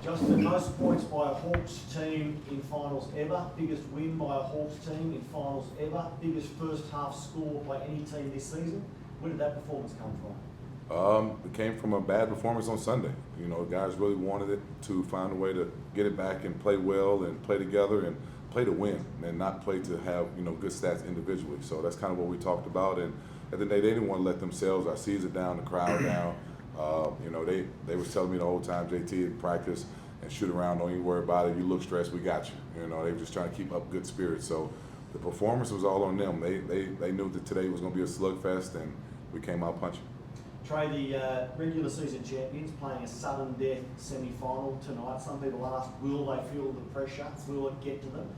Justin, most points by a Hawks team in finals ever, biggest win by a Hawks team in finals ever, biggest first half score by any team this season. Where did that performance come from? It came from a bad performance on Sunday. You know, guys really wanted it to find a way to get it back and play well and play together and play to win and not play to have, you know, good stats individually. So that's kind of what we talked about. And at the end of the day, they didn't want to let themselves, our season down, the crowd down. You know, they was telling me the whole time, JT, practice and shoot around, don't even worry about it. You look stressed, we got you. You know, they were just trying to keep up good spirits. So the performance was all on them. They knew that today was going to be a slugfest, and we came out punching. Trey, the regular season champions playing a sudden death semi-final tonight. Some people ask, will they feel the pressure? Will it get to them?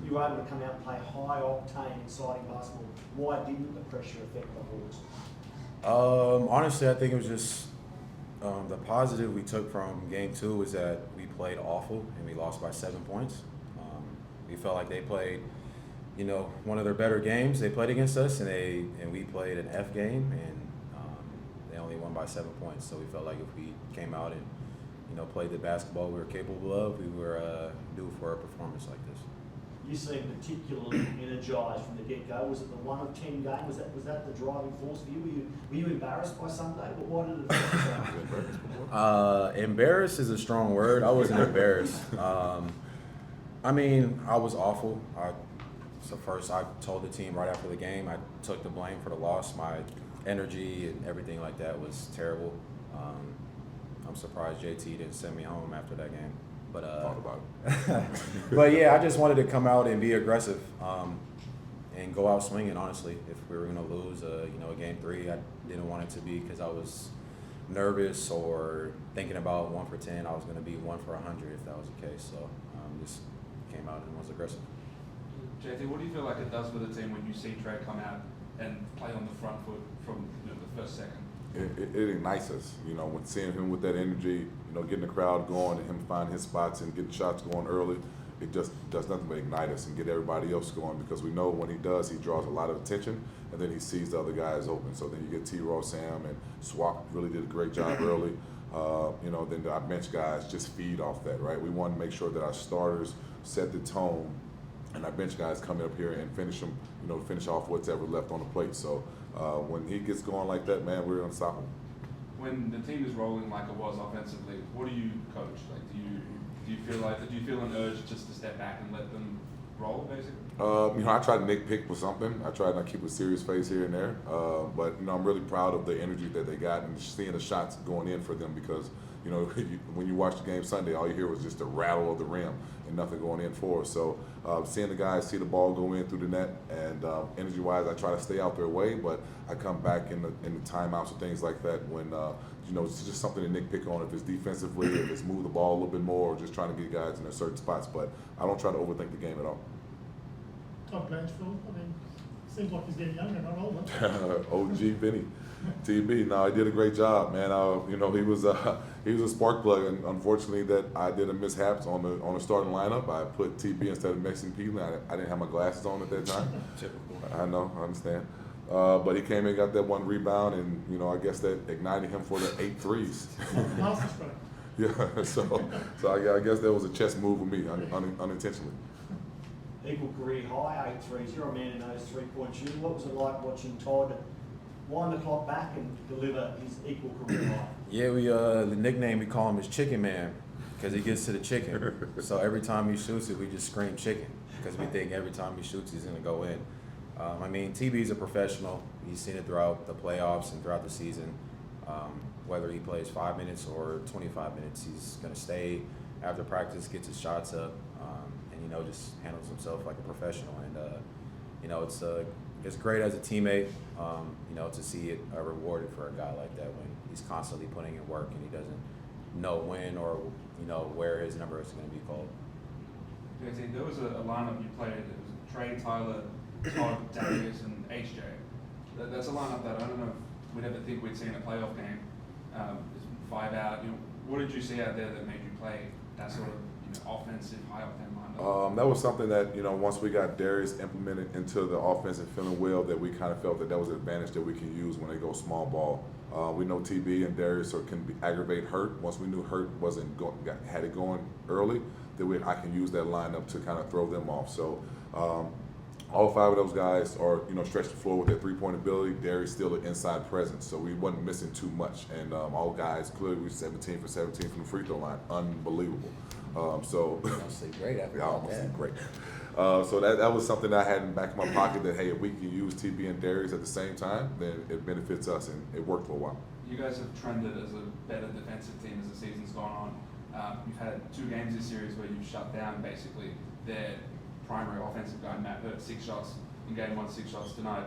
You were able to come out and play high-octane, exciting basketball. Why didn't the pressure affect the Hawks? Honestly, I think it was just the positive we took from game 2 was that we played awful and we lost by 7 points. We felt like they played, you know, one of their better games. They played against us, and we played an F game, and they only won by 7 points. So we felt like if we came out and, you know, played the basketball we were capable of, we were due for a performance like this. You seemed particularly energised from the get-go. Was it the 1 of 10 game? Was that the driving force for you? Were you embarrassed by Sunday? But why did it affect you? Embarrassed is a strong word. I wasn't embarrassed. I mean, I was awful. So first, I told the team right after the game, I took the blame for the loss. My energy and everything like that was terrible. I'm surprised JT didn't send me home after that game. But Thought about it. but yeah, I just wanted to come out and be aggressive and go out swinging. Honestly, if we were gonna lose, you know, a game 3, I didn't want it to be because I was nervous or thinking about 1 for 10. I was gonna be 1 for 100 if that was the case. So just came out and was aggressive. JT, what do you feel like it does for the team when you see Trey come out and play on the front foot from, you know, the first second? It ignites us, you know, when seeing him with that energy, you know, getting the crowd going and him find his spots and getting shots going early, it just does nothing but ignite us and get everybody else going, because we know when he does, he draws a lot of attention, and then he sees the other guys open. So then you get T-Raw, Sam, and Swap really did a great job early. You know, then our bench guys just feed off that, right? We want to make sure that our starters set the tone, and our bench guys come up here and finish them, you know, finish off whatever left on the plate. So when he gets going like that, man, we're unstoppable. When the team is rolling like it was offensively, what do you coach? Like, do you feel an urge just to step back and let them roll, basically? You know, I try to nitpick with something. I try not to keep a serious face here and there. But you know, I'm really proud of the energy that they got and seeing the shots going in for them, because you know, when you watch the game Sunday, all you hear was just the rattle of the rim and nothing going in for us. So seeing the guys see the ball go in through the net, and energy-wise, I try to stay out their way, but I come back in the timeouts and things like that when, you know, it's just something to nitpick on, if it's defensively, if it's move the ball a little bit more, or just trying to get guys in their certain spots. But I don't try to overthink the game at all. Todd Blanchfield, I mean, seems like he's getting younger, not older. OG Vinny, TB. No, he did a great job, man. You know, he was a spark plug, and unfortunately, that I did a mishaps on the starting lineup. I put TB instead of Mexican Peeling. I didn't have my glasses on at that time. Typical. I know, I understand. But he came in, got that one rebound, and you know, I guess that ignited him for the 8 threes. Master stroke. Yeah, so I guess that was a chess move with me, unintentionally. Equal career high, 8 threes. You're a man who knows three-point shooting. What was it like watching Todd wind the clock back and deliver his equal career high? Yeah, the nickname we call him is Chicken Man, because he gets to the chicken. So every time he shoots it, we just scream chicken, because we think every time he shoots, he's going to go in. I mean, TB's a professional. He's seen it throughout the playoffs and throughout the season. Whether he plays 5 minutes or 25 minutes, he's going to stay after practice, gets his shots up, and, you know, just handles himself like a professional. And, you know, it's great as a teammate, you know, to see it rewarded for a guy like that when he's constantly putting in work and he doesn't know when or, you know, where his number is going to be called. JT, there was a lineup you played. It was Trey, Tyler, Todd, Darius, and HJ. That's a lineup that I don't know if we'd ever think we'd see in a playoff game. It's 5 out. You know, what did you see out there that made you play that sort of, you know, offensive, high-octane lineup? That was something that, you know, once we got Darius implemented into the offense and feeling well, that we kind of felt that was an advantage that we can use when they go small ball. We know TB and Darius can aggravate Hurt. Once we knew Hurt had it going early, then I can use that lineup to kind of throw them off. So all 5 of those guys are, stretch the floor with their three-point ability. Darius still an inside presence, so we wasn't missing too much. And all guys, clearly we 17 for 17 from the free throw line. Unbelievable. So Honestly, great effort. yeah, almost great. So that was something that I had in the back of my pocket that, hey, if we can use TB and Darius at the same time, then it benefits us, and it worked for a while. You guys have trended as a better defensive team as the season's gone on. You've had 2 games this series where you've shut down basically their primary offensive guy, Matt Hurt, 6 shots in game 1, 6 shots tonight.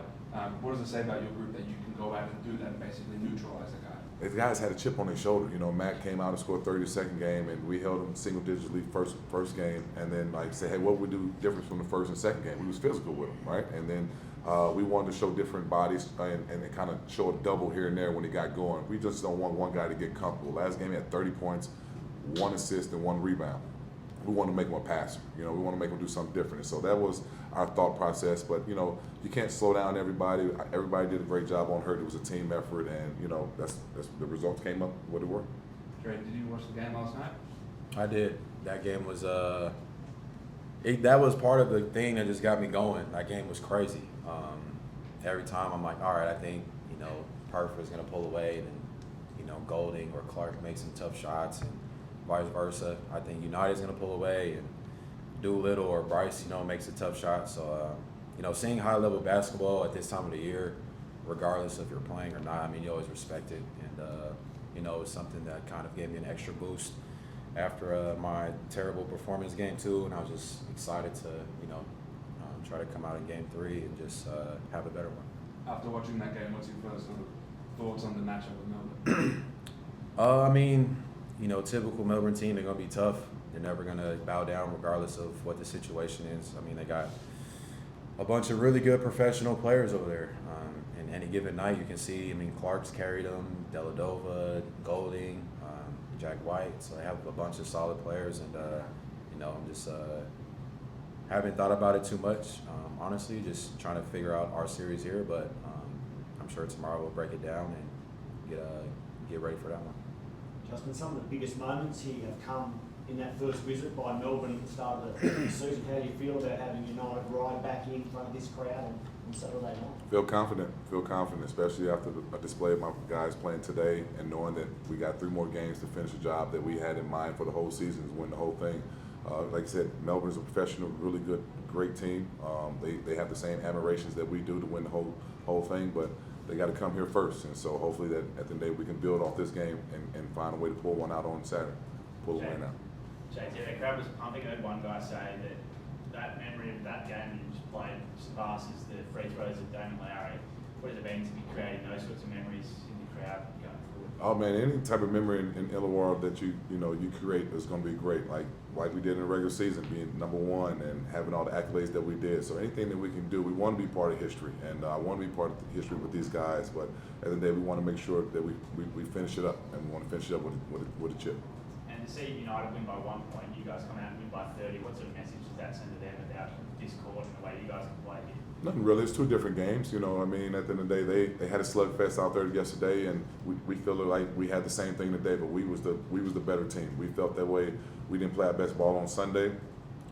What does it say about your group that you can go out and do that and basically neutralize a guy? The guys had a chip on their shoulder. Matt came out and scored 30 the second game, and we held him single digit lead first game. And then say, hey, what would we do different from the first and second game? We was physical with him, right? And then we wanted to show different bodies and kind of show a double here and there when he got going. We just don't want one guy to get comfortable. Last game he had 30 points, 1 assist, and 1 rebound. We want to make him a passer. We want to make him do something different. And so that was our thought process. But, you can't slow down everybody. Everybody did a great job on Hurt. It was a team effort, and, that's the results came up what it were. Dre, did you watch the game last night? I did. That game was that was part of the thing that just got me going. That game was crazy. Every time I'm like, all right, I think Perfect is gonna pull away, and then Golding or Clark makes some tough shots, and vice versa. I think United's gonna pull away, and Doolittle or Bryce makes a tough shot. So seeing high level basketball at this time of the year, regardless if you're playing or not, I mean, you always respect it, and it was something that kind of gave me an extra boost after my terrible performance game 2, and I was just excited to try to come out in game 3 and just have a better one. After watching that game, what's your first sort of thoughts on the matchup with Melbourne? I mean, typical Melbourne team, they're going to be tough. They're never going to bow down regardless of what the situation is. I mean, they got a bunch of really good professional players over there. And any given night, you can see, Clark's carried them, Deladova, Golding, Jack White. So they have a bunch of solid players. And, I'm just haven't thought about it too much. Honestly, just trying to figure out our series here. But I'm sure tomorrow we'll break it down and get ready for that one. Justin, some of the biggest moments here have come in that first visit by Melbourne at the start of the season. How do you feel about having United ride back in front of this crowd on Saturday night? Feel confident, especially after the display of my guys playing today and knowing that we got 3 more games to finish a job that we had in mind for the whole season, to win the whole thing. Like I said, Melbourne's a professional, really good, great team. They have the same admirations that we do to win the whole thing, but they got to come here first. And so hopefully that at the end of the day we can build off this game and find a way to pull one out on Saturday, pull a win out. JT, the crowd was pumping. I heard one guy say that memory of that game you just played surpasses the free throws of Damon Lowry. What has it been to be creating those sorts of memories in the crowd going forward? Oh man, any type of memory in Illawarra that you create is going to be great. Like we did in the regular season, being number 1 and having all the accolades that we did. So anything that we can do, we want to be part of history, and I want to be part of the history with these guys. But at the end of the day, we want to make sure that we finish it up, and we want to finish it up with a chip. And to see United win by 1 point, you guys come out and win by 30. What sort of message does that send to them about discord and the way you guys can play here? Nothing really. It's 2 different games. At the end of the day, they had a slugfest out there yesterday, and we feel like we had the same thing today, but we was the better team. We felt that way. We didn't play our best ball on Sunday.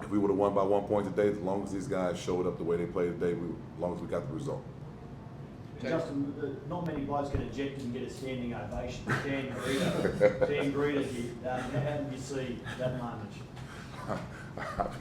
If we would have won by 1 point today, as long as these guys showed up the way they played today, as long as we got the result. Justin, not many blokes get ejected and get a standing ovation. Dan Greeter here. How do you see that moment?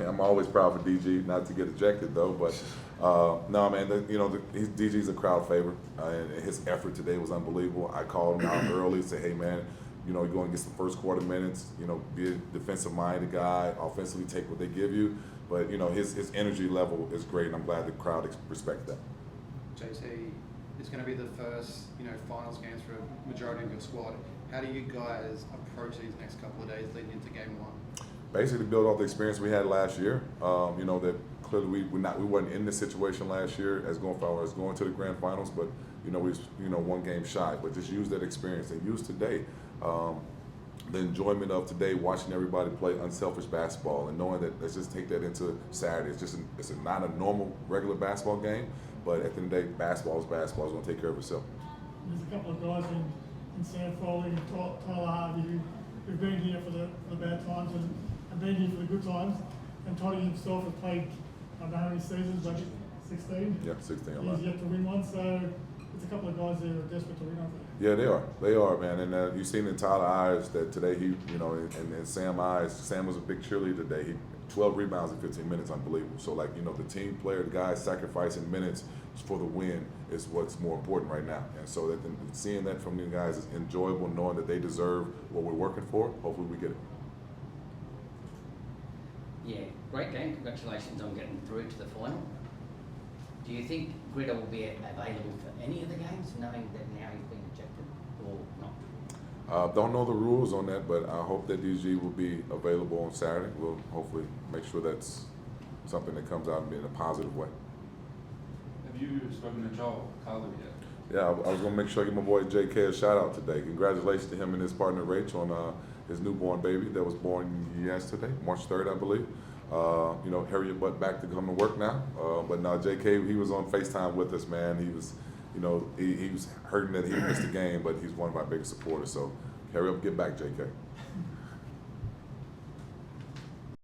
I'm always proud for DG not to get ejected though, but no man, DG's a crowd favorite, and his effort today was unbelievable. I called him out early and said, hey man, you're going to get some first quarter minutes, be a defensive minded guy, offensively take what they give you, but his energy level is great, and I'm glad the crowd respects that. JT, it's going to be the first finals games for a majority of your squad. How do you guys approach these next couple of days leading into game 1? Basically build off the experience we had last year. That clearly we wasn't in this situation last year as going to the grand finals, but we was 1 game shy. But just use that experience and use today, the enjoyment of today, watching everybody play unselfish basketball and knowing that let's just take that into Saturday. It's not a normal regular basketball game, but at the end of the day, basketball is going to take care of itself. There's a couple of guys in Sam Foley and Tyler Harvey who've been here for the bad times and been here for the good times. And Toddy himself has played, I don't know how many seasons, but 16. Yeah, 16 a He's lot. yet to win one, so it's a couple of guys that are desperate to win, aren't they? Yeah, they are. They are, man. And you've seen in Tyler Eyes that today and Sam Eyes, Sam was a big cheerleader today. He 12 rebounds in 15 minutes, unbelievable. So like, the team player, the guys sacrificing minutes for the win is what's more important right now. And so that seeing that from you guys is enjoyable, knowing that they deserve what we're working for. Hopefully we get it. Yeah, great game. Congratulations on getting through to the final. Do you think Gritter will be available for any of the games, knowing that now he's been ejected, or not? Don't know the rules on that, but I hope that DG will be available on Saturday. We'll hopefully make sure that's something that comes out in a positive way. Have you spoken to Joel Carly yet? Yeah, I was gonna make sure I give my boy JK a shout out today. Congratulations to him and his partner Rach on his newborn baby that was born yesterday, March 3rd, I believe. Hurry your butt back to come to work now. But now JK, he was on FaceTime with us, man. He was, he was hurting that he missed the game, but he's one of our biggest supporters. So hurry up, get back, JK.